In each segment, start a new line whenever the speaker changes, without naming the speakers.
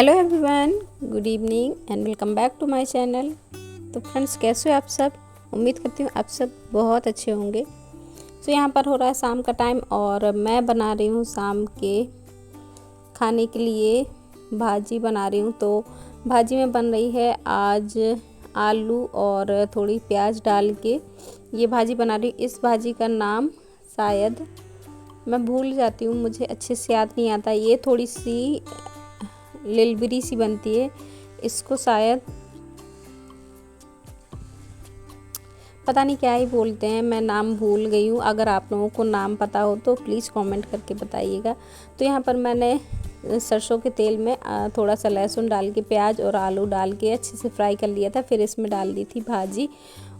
Hello everyone, good evening and welcome back to my channel. तो friends, कैसे हो आप सब? उम्मीद करती हूँ आप सब बहुत अच्छे होंगे। तो यहाँ पर हो रहा है शाम का टाइम और मैं बना रही हूँ शाम के खाने के लिए भाजी बना रही हूँ। तो भाजी में बन रही है आज आलू और थोड़ी प्याज डाल के ये भाजी बना रही हूँ। इस भाजी का नाम शायद मैं भूल जाती हूँ, मुझे अच्छे से याद नहीं आता। ये थोड़ी सी लिलबिरी सी बनती है, इसको शायद पता नहीं क्या ही बोलते हैं, मैं नाम भूल गई हूँ। अगर आप लोगों को नाम पता हो तो प्लीज़ कमेंट करके बताइएगा। तो यहाँ पर मैंने सरसों के तेल में थोड़ा सा लहसुन डाल के प्याज और आलू डाल के अच्छे से फ्राई कर लिया था। फिर इसमें डाल दी थी भाजी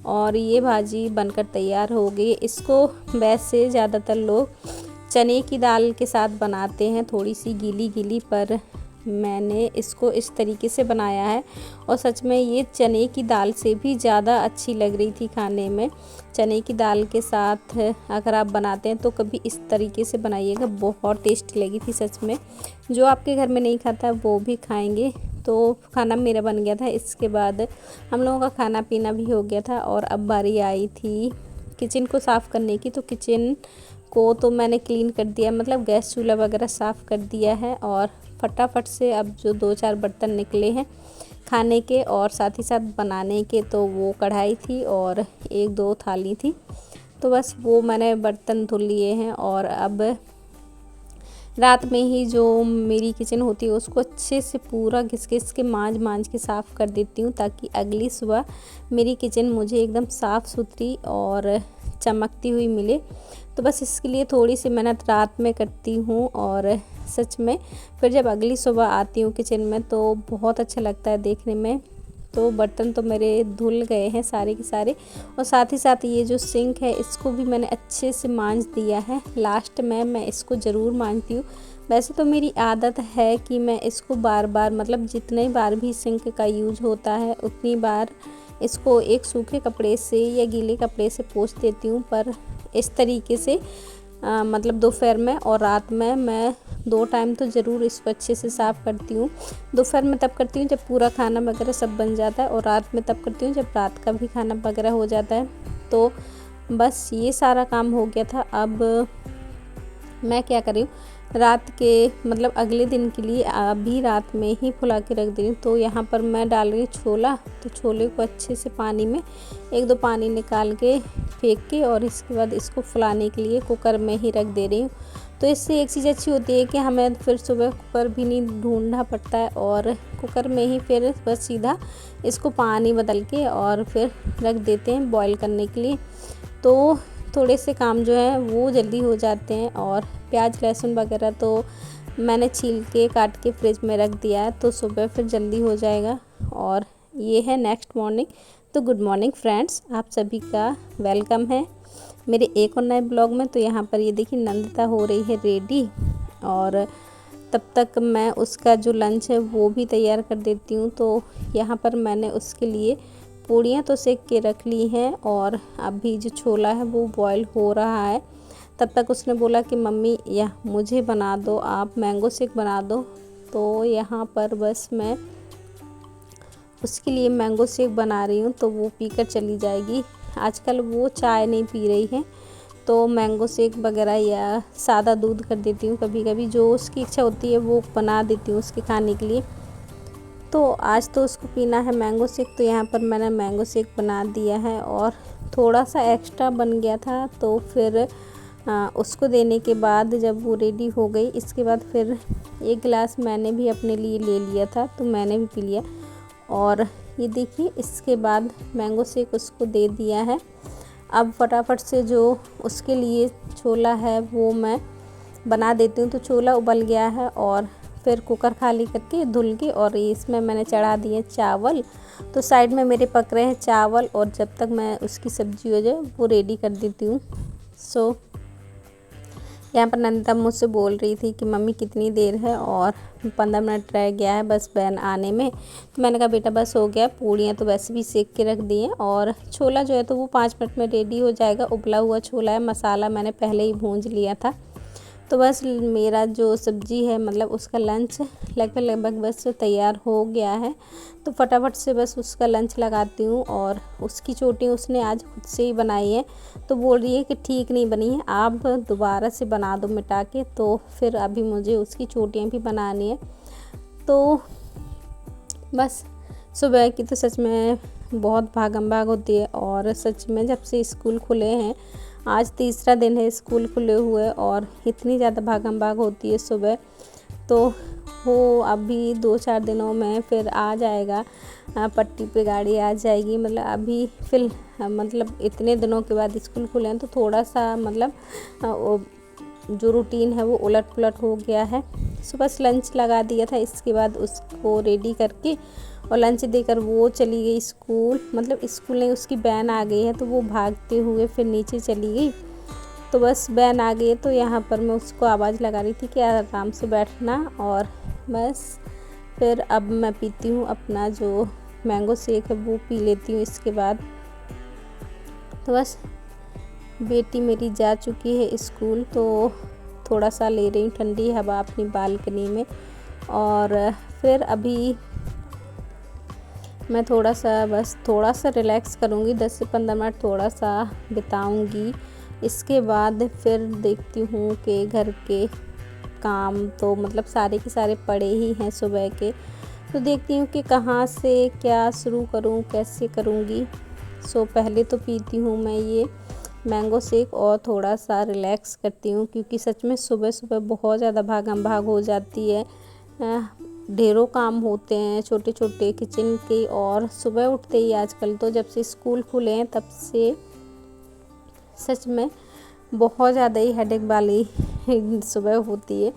और ये भाजी बनकर तैयार हो गई। इसको वैसे ज़्यादातर लोग चने की दाल के साथ बनाते हैं, थोड़ी सी गीली गीली, पर मैंने इसको इस तरीके से बनाया है और सच में ये चने की दाल से भी ज़्यादा अच्छी लग रही थी खाने में। चने की दाल के साथ अगर आप बनाते हैं तो कभी इस तरीके से बनाइएगा, बहुत टेस्टी लगी थी सच में। जो आपके घर में नहीं खाता वो भी खाएंगे। तो खाना मेरा बन गया था, इसके बाद हम लोगों का खाना पीना भी हो गया था और अब बारी आई थी किचन को साफ़ करने की। तो किचन को तो मैंने क्लीन कर दिया, मतलब गैस चूल्हा वगैरह साफ़ कर दिया है और फटाफट से अब जो 2-4 बर्तन निकले हैं खाने के और साथ ही साथ बनाने के, तो वो कढ़ाई थी और 1-2 थाली थी, तो बस वो मैंने बर्तन धुल लिए हैं। और अब रात में ही जो मेरी किचन होती है उसको अच्छे से पूरा घिस के मांज के साफ़ कर देती हूँ, ताकि अगली सुबह मेरी किचन मुझे एकदम साफ़ सुथरी और चमकती हुई मिले। तो बस इसके लिए थोड़ी सी मेहनत रात में करती हूँ और सच में फिर जब अगली सुबह आती हूँ किचन में तो बहुत अच्छा लगता है देखने में। तो बर्तन तो मेरे धुल गए हैं सारे के सारे और साथ ही साथ ये जो सिंक है इसको भी मैंने अच्छे से मांज दिया है। लास्ट में मैं इसको ज़रूर मांजती हूँ। वैसे तो मेरी आदत है कि मैं इसको बार बार, मतलब जितने बार भी सिंक का यूज होता है उतनी बार इसको एक सूखे कपड़े से या गीले कपड़े से पोंछ देती हूँ, पर इस तरीके से मतलब दोपहर में और रात में मैं 2 टाइम तो ज़रूर इसको अच्छे से साफ़ करती हूँ। दोपहर में तब करती हूँ जब पूरा खाना वगैरह सब बन जाता है और रात में तब करती हूँ जब रात का भी खाना वगैरह हो जाता है। तो बस ये सारा काम हो गया था। अब मैं क्या कर रही हूँ, रात के मतलब अगले दिन के लिए अभी रात में ही फुला के रख दे रही हूँ। तो यहाँ पर मैं डाल रही हूँ छोला। तो छोले को अच्छे से पानी में 1-2 पानी निकाल के फेंक के और इसके बाद इसको फुलाने के लिए कुकर में ही रख दे रही हूँ। तो इससे एक चीज़ अच्छी होती है कि हमें फिर सुबह कुकर भी नहीं ढूंढना पड़ता है और कुकर में ही फिर बस सीधा इसको पानी बदल के और फिर रख देते हैं बॉईल करने के लिए। तो थोड़े से काम जो है वो जल्दी हो जाते हैं। और प्याज लहसुन वगैरह तो मैंने छील के काट के फ्रिज में रख दिया है, तो सुबह फिर जल्दी हो जाएगा। और ये है नेक्स्ट मॉर्निंग। तो गुड मॉर्निंग फ्रेंड्स, आप सभी का वेलकम है मेरे एक और नए ब्लॉग में। तो यहाँ पर ये देखिए नंदिता हो रही है रेडी और तब तक मैं उसका जो लंच है वो भी तैयार कर देती हूँ। तो यहाँ पर मैंने उसके लिए पूड़ियाँ तो सेक के रख ली हैं और अभी जो छोला है वो बॉईल हो रहा है। तब तक उसने बोला कि मम्मी या मुझे बना दो, आप मैंगो शेक बना दो। तो यहाँ पर बस मैं उसके लिए मैंगो शेक बना रही हूँ, तो वो पीकर चली जाएगी। आजकल वो चाय नहीं पी रही है, तो मैंगो शेक वगैरह या सादा दूध कर देती हूँ कभी कभी, जो उसकी इच्छा होती है वो बना देती हूँ उसके खाने के लिए। तो आज तो उसको पीना है मैंगो शेक, तो यहाँ पर मैंने मैंगो शेक बना दिया है और थोड़ा सा एक्स्ट्रा बन गया था। तो फिर उसको देने के बाद जब वो रेडी हो गई, इसके बाद फिर 1 गिलास मैंने भी अपने लिए ले लिया था, तो मैंने भी पी लिया। और ये देखिए इसके बाद मैंगो शेक उसको दे दिया है। अब फटाफट से जो उसके लिए छोला है वो मैं बना देती हूँ। तो छोला उबल गया है और फिर कुकर खाली करके धुल के और इसमें मैंने चढ़ा दिए चावल। तो साइड में मेरे पक रहे हैं चावल और जब तक मैं उसकी सब्ज़ी हो जाए वो रेडी कर देती हूँ। सो यहाँ पर नंदिता मुझसे बोल रही थी कि मम्मी कितनी देर है, और 15 मिनट रह गया है बस बहन आने में। तो मैंने कहा बेटा बस हो गया, पूड़ियाँ तो वैसे भी सेक के रख दी हैं और छोला जो है तो वो 5 मिनट में रेडी हो जाएगा। उबला हुआ छोला है, मसाला मैंने पहले ही भूंज लिया था। तो बस मेरा जो सब्ज़ी है मतलब उसका लंच लगभग बस तैयार हो गया है। तो फटाफट से बस उसका लंच लगाती हूँ। और उसकी चोटी उसने आज खुद से ही बनाई है, तो बोल रही है कि ठीक नहीं बनी है, आप दोबारा से बना दो मिटा के। तो फिर अभी मुझे उसकी चोटियाँ भी बनानी है। तो बस सुबह की तो सच में बहुत भागम भाग होती है। और सच में जब से स्कूल खुले हैं, आज तीसरा दिन है स्कूल खुले हुए, और इतनी ज़्यादा भागम भाग होती है सुबह। तो वो अभी 2-4 दिनों में फिर आ जाएगा, पट्टी पे गाड़ी आ जाएगी। मतलब अभी मतलब इतने दिनों के बाद स्कूल खुले हैं, तो थोड़ा सा मतलब जो रूटीन है वो उलट पुलट हो गया है। सुबह लंच लगा दिया था, इसके बाद उसको रेडी करके और लंच देकर वो चली गई स्कूल। मतलब स्कूल नहीं, उसकी वैन आ गई है, तो वो भागते हुए फिर नीचे चली गई। तो बस वैन आ गई है, तो यहाँ पर मैं उसको आवाज़ लगा रही थी कि आराम से बैठना। और बस फिर अब मैं पीती हूँ अपना जो मैंगो शेक है, वो पी लेती हूँ इसके बाद। तो बस बेटी मेरी जा चुकी है स्कूल, तो थोड़ा सा ले रही हूँ ठंडी हवा अपनी बालकनी में। और फिर अभी मैं थोड़ा सा रिलैक्स करूँगी, 10 से 15 मिनट थोड़ा सा बिताऊँगी। इसके बाद फिर देखती हूँ कि घर के काम तो मतलब सारे के सारे पड़े ही हैं सुबह के, तो देखती हूँ कि कहाँ से क्या शुरू करूँ, कैसे करूँगी। पहले तो पीती हूँ मैं ये मैंगो शेक और थोड़ा सा रिलैक्स करती हूँ, क्योंकि सच में सुबह सुबह बहुत ज़्यादा भागम भाग हो जाती है। ढेरों काम होते हैं छोटे छोटे किचन के, और सुबह उठते ही आजकल तो जब से स्कूल खुले हैं तब से सच में बहुत ज़्यादा ही हेडेक वाली सुबह होती है।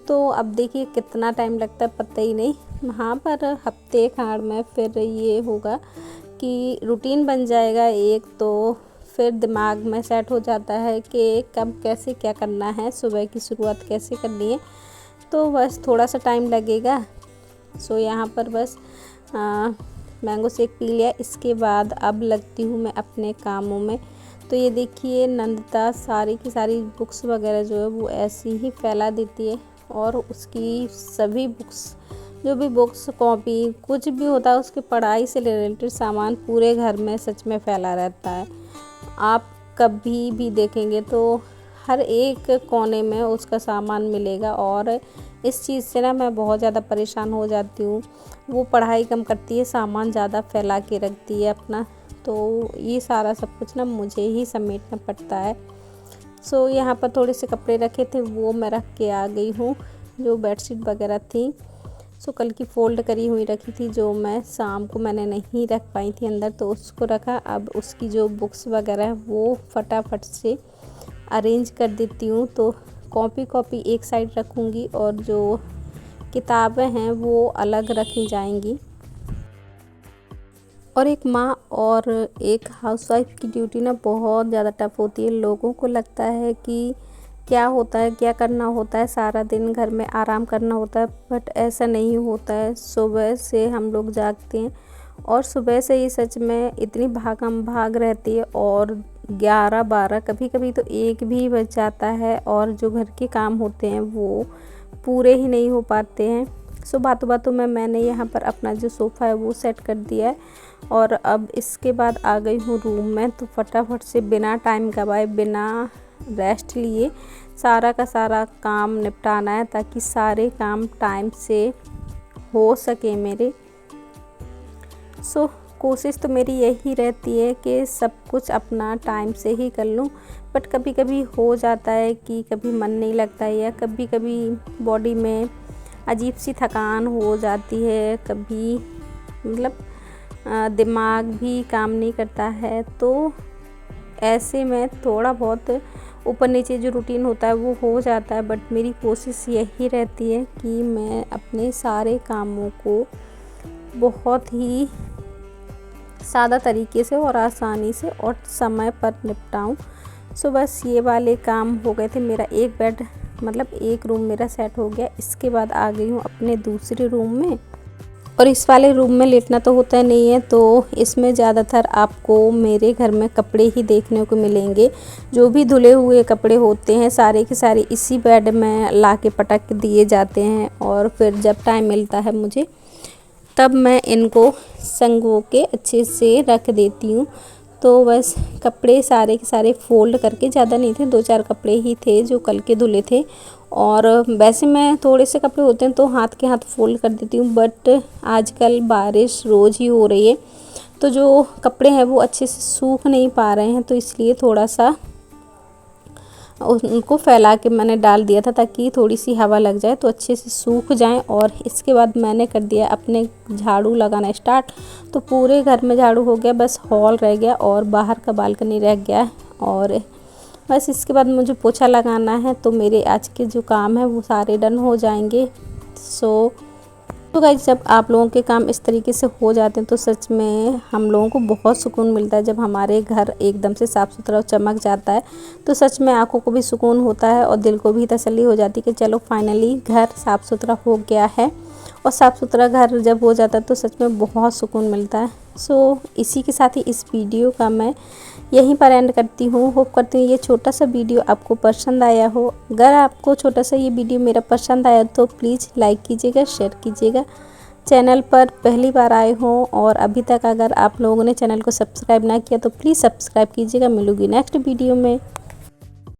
तो अब देखिए कितना टाइम लगता है पता ही नहीं। हाँ, पर हफ्ते खाड़ में फिर ये होगा कि रूटीन बन जाएगा एक, तो फिर दिमाग में सेट हो जाता है कि कब कैसे क्या करना है, सुबह की शुरुआत कैसे करनी है। तो बस थोड़ा सा टाइम लगेगा। यहाँ पर बस मैंगो शेक पी लिया। इसके बाद अब लगती हूँ मैं अपने कामों में। तो ये देखिए नंदिता सारी की सारी बुक्स वगैरह जो है वो ऐसी ही फैला देती है, और उसकी सभी बुक्स, जो भी बुक्स कॉपी कुछ भी होता है उसके पढ़ाई से रिलेटेड सामान पूरे घर में सच में फैला रहता है। आप कभी भी देखेंगे तो हर एक कोने में उसका सामान मिलेगा, और इस चीज़ से ना मैं बहुत ज़्यादा परेशान हो जाती हूँ। वो पढ़ाई कम करती है, सामान ज़्यादा फैला के रखती है अपना, तो ये सारा सब कुछ ना मुझे ही समेटना पड़ता है। यहाँ पर थोड़े से कपड़े रखे थे वो मैं रख के आ गई हूँ, जो बेडशीट वगैरह थी कल की फ़ोल्ड करी हुई रखी थी, जो मैं शाम को मैंने नहीं रख पाई थी अंदर, तो उसको रखा। अब उसकी जो बुक्स वगैरह है वो फटाफट से अरेंज कर देती हूँ। तो कॉपी एक साइड रखूँगी और जो किताबें हैं वो अलग रखी जाएंगी। और एक माँ और एक हाउसवाइफ की ड्यूटी ना बहुत ज़्यादा टफ होती है। लोगों को लगता है कि क्या होता है, क्या करना होता है, सारा दिन घर में आराम करना होता है, बट ऐसा नहीं होता है। सुबह से हम लोग जागते हैं और सुबह से ही सच में इतनी भागम भाग रहती है, और 11-12 कभी कभी तो 1 भी बज जाता है, और जो घर के काम होते हैं वो पूरे ही नहीं हो पाते हैं। बातों बातों में मैंने यहाँ पर अपना जो सोफ़ा है वो सेट कर दिया है, और अब इसके बाद आ गई हूँ रूम में। तो फटाफट से बिना टाइम गवाए, बिना रेस्ट लिए सारा का सारा काम निपटाना है, ताकि सारे काम टाइम से हो सके मेरे। कोशिश तो मेरी यही रहती है कि सब कुछ अपना टाइम से ही कर लूँ, बट कभी कभी हो जाता है कि कभी मन नहीं लगता है, या कभी कभी बॉडी में अजीब सी थकान हो जाती है, कभी मतलब दिमाग भी काम नहीं करता है। तो ऐसे में थोड़ा बहुत ऊपर नीचे जो रूटीन होता है वो हो जाता है, बट मेरी कोशिश यही रहती है कि मैं अपने सारे कामों को बहुत ही सादा तरीके से और आसानी से और समय पर निपटाऊं। बस ये वाले काम हो गए थे। मेरा एक बेड मतलब एक रूम मेरा सेट हो गया। इसके बाद आ गई हूँ अपने दूसरे रूम में। और इस वाले रूम में लेटना तो होता नहीं है, तो इसमें ज़्यादातर आपको मेरे घर में कपड़े ही देखने को मिलेंगे। जो भी धुले हुए कपड़े होते हैं सारे के सारे इसी बेड में ला के पटक दिए जाते हैं, और फिर जब टाइम मिलता है मुझे तब मैं इनको संगो के अच्छे से रख देती हूँ। तो बस कपड़े सारे के सारे फ़ोल्ड करके, ज़्यादा नहीं थे, 2-4 कपड़े ही थे जो कल के धुले थे। और वैसे मैं थोड़े से कपड़े होते हैं तो हाथ के हाथ फ़ोल्ड कर देती हूँ, बट आजकल बारिश रोज़ ही हो रही है तो जो कपड़े हैं वो अच्छे से सूख नहीं पा रहे हैं, तो इसलिए थोड़ा सा उनको फैला के मैंने डाल दिया था ताकि थोड़ी सी हवा लग जाए तो अच्छे से सूख जाएं। और इसके बाद मैंने कर दिया अपने झाड़ू लगाना स्टार्ट। तो पूरे घर में झाड़ू हो गया, बस हॉल रह गया और बाहर का बालकनी रह गया, और बस इसके बाद मुझे पोछा लगाना है। तो मेरे आज के जो काम है वो सारे डन हो जाएंगे। तो गाइस, जब आप लोगों के काम इस तरीके से हो जाते हैं तो सच में हम लोगों को बहुत सुकून मिलता है। जब हमारे घर एकदम से साफ़ सुथरा और चमक जाता है तो सच में आंखों को भी सुकून होता है और दिल को भी तसल्ली हो जाती है कि चलो फाइनली घर साफ़ सुथरा हो गया है। और साफ़ सुथरा घर जब हो जाता है तो सच में बहुत सुकून मिलता है। इसी के साथ ही इस वीडियो का मैं यहीं पर एंड करती हूँ। होप करती हूँ ये छोटा सा वीडियो आपको पसंद आया हो। अगर आपको छोटा सा ये वीडियो मेरा पसंद आया तो प्लीज़ लाइक कीजिएगा, शेयर कीजिएगा। चैनल पर पहली बार आए हो और अभी तक अगर आप लोगों ने चैनल को सब्सक्राइब ना किया तो प्लीज़ सब्सक्राइब कीजिएगा। मिलूंगी नेक्स्ट वीडियो में।